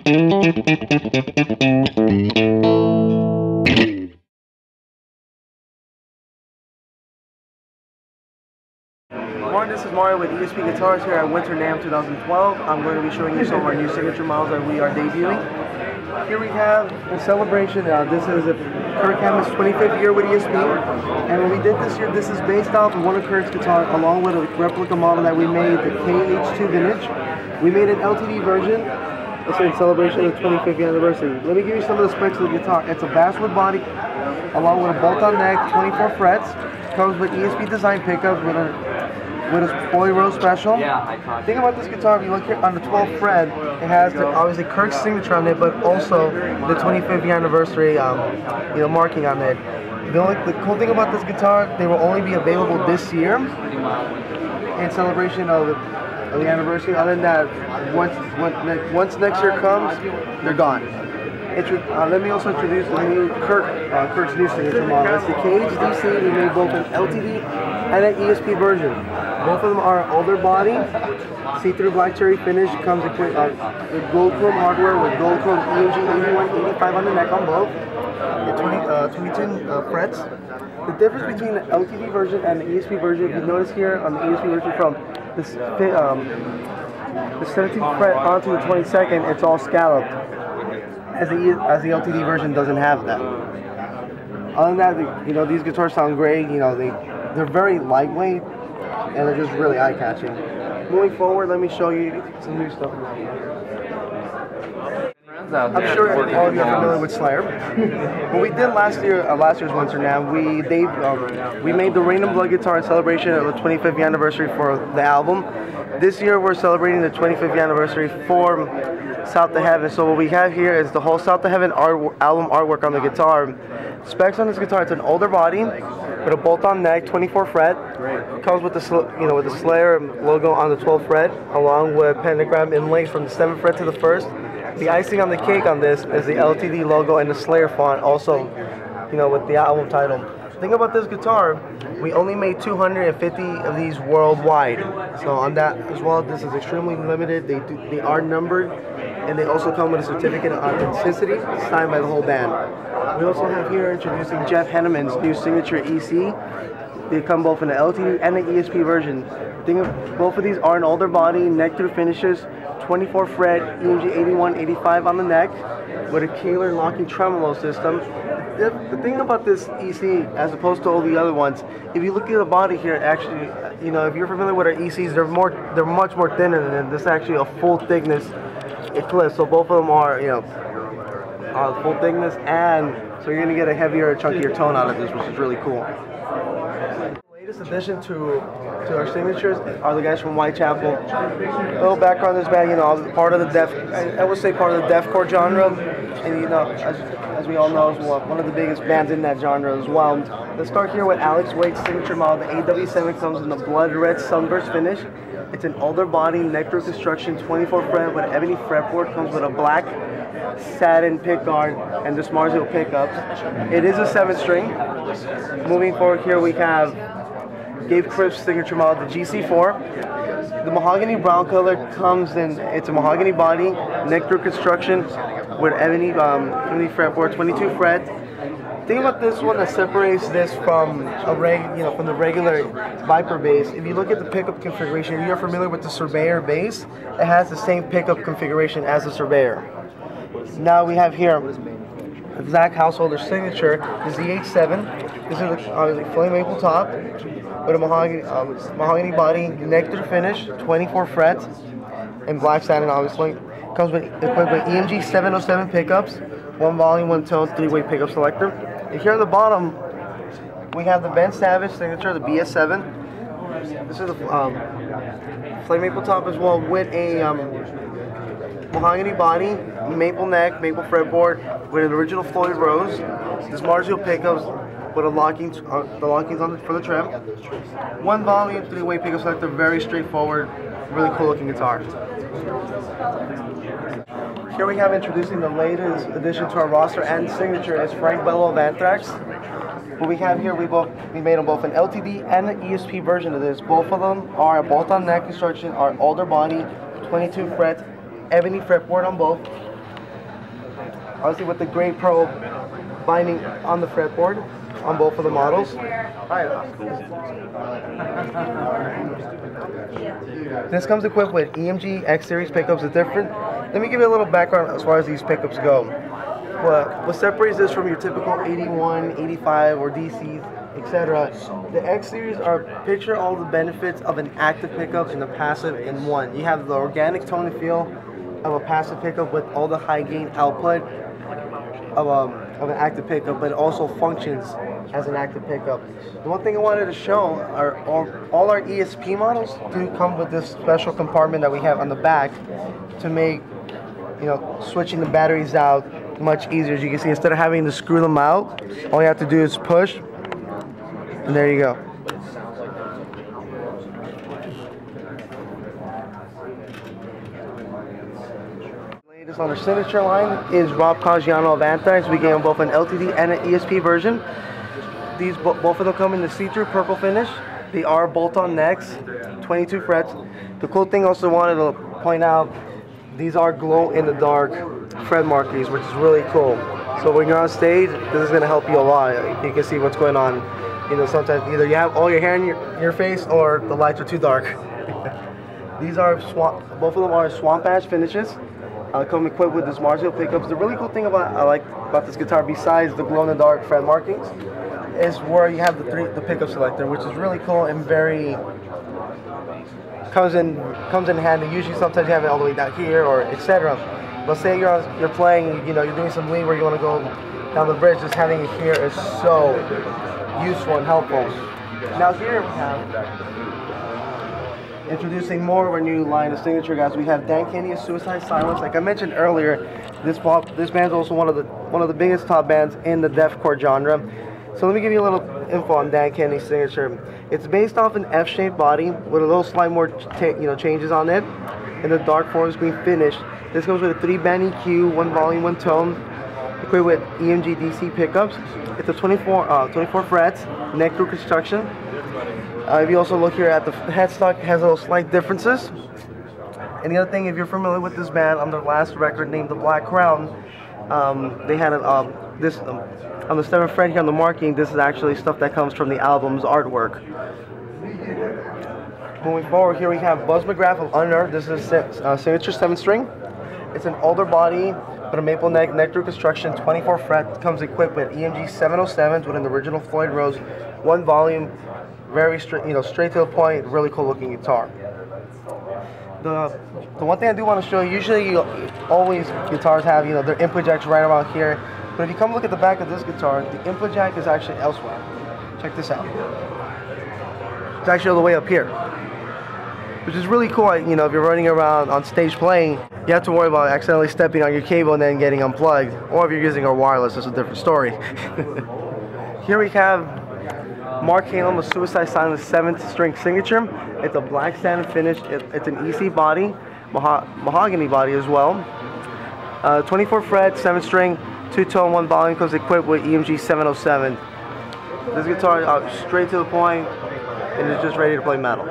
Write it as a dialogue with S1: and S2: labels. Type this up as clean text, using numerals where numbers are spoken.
S1: Morning, this is Mario with ESP Guitars here at Winter Namm 2012. I'm going to be showing you some of our new signature models that we are debuting. Here we have a celebration. This is Kirk Hammett's 25th year with ESP. And what we did this year, this is based off of one of Kirk's guitars along with a replica model that we made, the KH2 vintage. We made an LTD version. It's in celebration of the 25th anniversary. Let me give you some of the specs of the guitar. It's a basswood body along with a bolt-on neck, 24 frets. Comes with ESP design pickups with a Foley Rose special. The thing about this guitar, if you look here on the 12th fret, it has obviously Kirk's signature on it, but also the 25th anniversary, marking on it. The cool thing about this guitar, they will only be available this year in celebration of the anniversary. Other than that, once next year comes, they're gone. Let me also introduce the new Kirk's new signature model. It's the KHDC. We made both an LTD and an ESP version. Both of them are older body, see-through black cherry finish. Comes equipped with gold chrome hardware with gold chrome EMG 8185 on the neck on both. The 22 frets. The difference between the LTD version and the ESP version, if you notice here on the ESP version from the 17th fret onto the 22nd, it's all scalloped. As the LTD version doesn't have that. Other than that, these guitars sound great. They're very lightweight and they're just really eye-catching. Moving forward, let me show you some new stuff. I'm sure all of you are familiar with Slayer. What we did last year's Winter Namm, we made the Rain and Blood guitar in celebration of the 25th anniversary for the album. This year we're celebrating the 25th anniversary for South to Heaven. So what we have here is the whole South to Heaven album artwork on the guitar. Specs on this guitar: it's an older body with a bolt-on neck, 24 fret. Comes with the Slayer logo on the 12th fret, along with pentagram inlay from the 7th fret to the 1st. The icing on the cake on this is the LTD logo and the Slayer font, also, with the album title. The thing about this guitar, we only made 250 of these worldwide. So on that as well, this is extremely limited. They are numbered, and they also come with a certificate of authenticity signed by the whole band. We also have here introducing Jeff Henneman's new signature EC. They come both in the LTD and the ESP version. Both of these are an older body, neck through finishes, 24 fret, EMG 8185 on the neck, with a Kaler locking tremolo system. The thing about this EC, as opposed to all the other ones, if you look at the body here, actually, if you're familiar with our ECs, they're much more thinner than this. Actually, a full thickness Eclipse. So both of them are, full thickness, and so you're gonna get a heavier, chunkier tone out of this, which is really cool. The latest addition to our signatures are the guys from Whitechapel. A little background on this band, part of the I would say part of the deathcore genre, and as we all know, is one of the biggest bands in that genre as well. Let's start here with Alex Waite's signature model. The AW7 comes in the blood red sunburst finish. It's an older body, neck through construction, 24 fret with ebony fretboard. Comes with a black satin pickguard and the Smarzio pickups. It is a 7-string. Moving forward here, we have Gabe Cripp's signature model, the GC4. The mahogany brown color comes in, it's a mahogany body, neck through construction with ebony fretboard, 22 fret. The thing about this one that separates this from from the regular Viper bass, if you look at the pickup configuration, if you're familiar with the Surveyor bass, it has the same pickup configuration as the Surveyor. Now we have here Zach Householder's signature, the ZH7. This is a flame maple top with a mahogany body, neck through finish, 24 frets, and black satin obviously. Comes equipped with EMG 707 pickups, 1 volume, 1 tone, 3-way pickup selector. And here at the bottom, we have the Ben Savage signature, the BS7. This is a flame maple top as well with a mahogany body, maple neck, maple fretboard with an original Floyd Rose. This Smarzio pickups with the lockings on for the trim. 1 volume, 3-way pickup selector, very straightforward, really cool looking guitar. Here we have introducing the latest addition to our roster and signature is Frank Bello of Anthrax. What we have here, we made them both an LTD and an ESP version of this. Both of them are a bolt-on neck construction, are older body, 22 fret, ebony fretboard on both. obviously with the gray pearl binding on the fretboard on both of the models. This comes equipped with EMG X Series pickups. It's different. Let me give you a little background as far as these pickups go. What separates this from your typical 81, 85, or DCs, etc. The X Series are picture all the benefits of an active pickup and a passive in one. You have the organic tone and feel of a passive pickup with all the high gain output of an active pickup, but it also functions as an active pickup. The one thing I wanted to show are all our ESP models do come with this special compartment that we have on the back to make, you know, switching the batteries out much easier. As you can see, instead of having to screw them out, all you have to do is push, and there you go. Latest on our signature line is Rob Caggiano of Anti. We gave them both an LTD and an ESP version. These both of them come in the see-through purple finish. They are bolt-on necks, 22 frets. The cool thing also wanted to point out, these are glow-in-the-dark fret markings, which is really cool. So when you're on stage, this is going to help you a lot. You can see what's going on. You know, sometimes either you have all your hair in your face or the lights are too dark. These are both of them are swamp ash finishes. Come equipped with this Marzio pickups. The really cool thing I like about this guitar, besides the glow-in-the-dark fret markings, is where you have the pickup selector, which is really cool and very comes in handy. Usually, sometimes you have it all the way down here or etc. But say you're playing, you know, you're doing some lead where you want to go down the bridge. Just having it here is so useful and helpful. Now here we have, introducing more of our new line of signature guys. We have Dan Kenny's Suicide Silence. Like I mentioned earlier, this band's also one of the biggest top bands in the deathcore genre. So let me give you a little info on Dan Kenny's signature. It's based off an F-shaped body with a little slight more changes on it in the dark forest green finish. This comes with a 3-band EQ, 1 volume, 1 tone, equipped with EMG DC pickups. It's a 24 frets, neck through construction. If you also look here at the headstock, it has little slight differences. And the other thing, if you're familiar with this band, on their last record named The Black Crown, they had this on the 7th fret here on the marking. This is actually stuff that comes from the album's artwork. Moving forward, here we have Buzz McGrath of Unearthed. This is a signature 7-string. It's an older body, but a maple neck through construction, 24 fret. Comes equipped with EMG 707s with an original Floyd Rose, 1 volume, very straight, straight to the point, really cool looking guitar. The one thing I do want to show you, usually always guitars have their input jacks right around here, but if you come look at the back of this guitar, the input jack is actually elsewhere. Check this out. It's actually all the way up here, which is really cool. If you're running around on stage playing, you have to worry about accidentally stepping on your cable and then getting unplugged, or if you're using a wireless, it's a different story. Here we have Mark Halem, a Suicide Silence 7th-string signature. It's a black satin finish. It's an EC body, mahogany body as well. 24 fret, 7-string, 2-tone, 1 volume. Comes equipped with EMG 707. This guitar is straight to the point, and it's just ready to play metal.